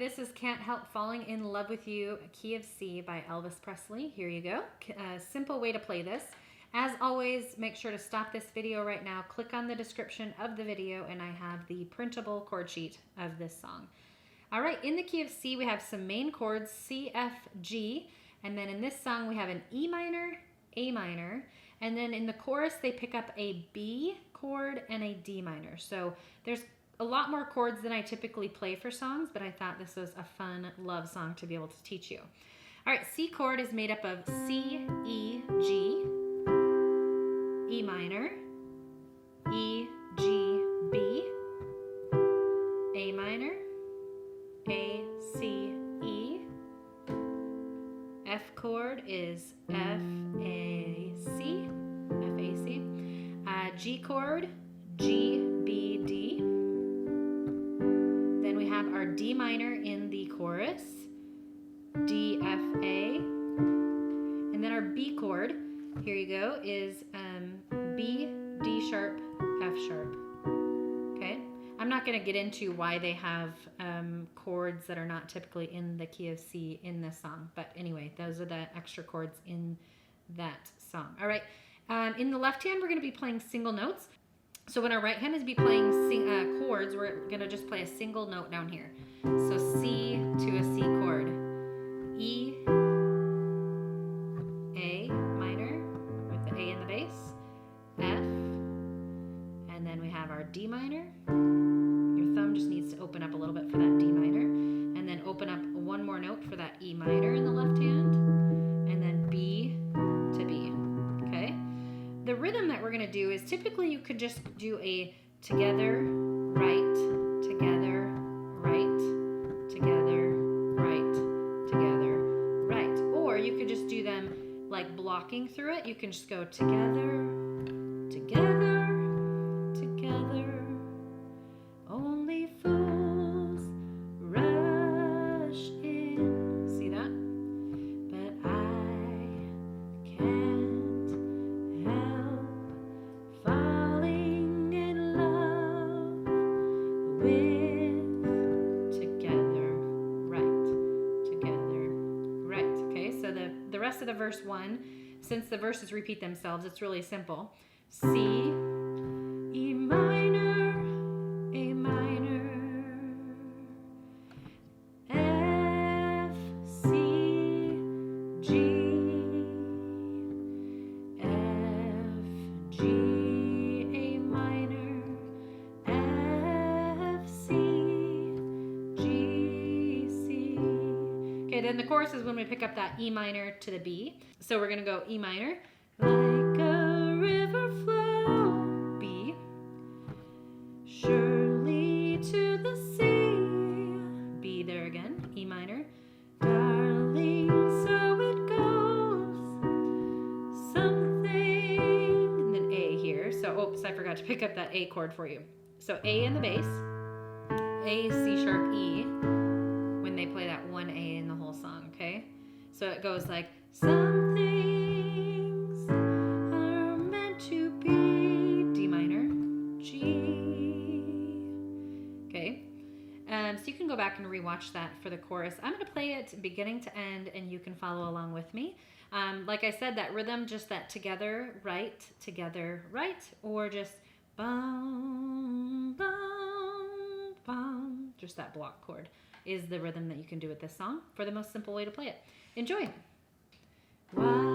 This is Can't Help Falling in Love with You, key of C by Elvis Presley. Here you go. A simple way to play this. As always, make sure to stop this video right now. Click on the description of the video and I have the printable chord sheet of this song. All right, in the key of C, we have some main chords, C, F, G. And then in this song, we have an E minor, A minor. And then in the chorus, they pick up a B chord and a D minor. So there's a lot more chords than I typically play for songs, but I thought this was a fun love song to be able to teach you. All right, C chord is made up of C, E, G, E minor, E, G, B, A minor, A, C, E. F chord is F, A, C, F, A, C. G chord, G, B, D. Then we have our D minor in the chorus, D, F, A. And then our B chord, here you go, is B, D sharp, F sharp. Okay? I'm not going to get into why they have chords that are not typically in the key of C in this song. But anyway, those are the extra chords in that song. All right. In the left hand, we're going to be playing single notes. So when our right hand is be playing chords, we're going to just play a single note down here. So C to a C chord. E, A minor with the A in the bass, F, and then we have our D minor. Your thumb just needs to open up a little bit for that D minor, and then open up one more note for that E minor in the left hand, and then B to B. Okay? The rhythm that we're going to do is typically you could just do a together, right, together, right, together, right, together, right. Or you could just do them like blocking through it. You can just go together, together, together. Only fools rush in. See that? But I can't help falling in love with together, right, together, right. Okay, so the rest of the verse 1, since the verses repeat themselves, it's really simple. C, E minor, A minor, F, C, G, F, G, A minor, F, C, G, C. Okay, then the chorus is when we pick up that E minor to the B. So we're going to go E minor, like a river flow, B, surely to the sea, B there again, E minor, darling, so it goes, something, and then A here. So, oops, I forgot to pick up that A chord for you. So A in the bass, A, C sharp, E, when they play that one A in the whole song, okay? So it goes like, some things are meant to be, D minor, G. Okay, so you can go back and rewatch that for the chorus. I'm going to play it beginning to end and you can follow along with me. Like I said, that rhythm, just that together, right, or just bum, bum, bum, just that block chord is the rhythm that you can do with this song for the most simple way to play it. Enjoy. Why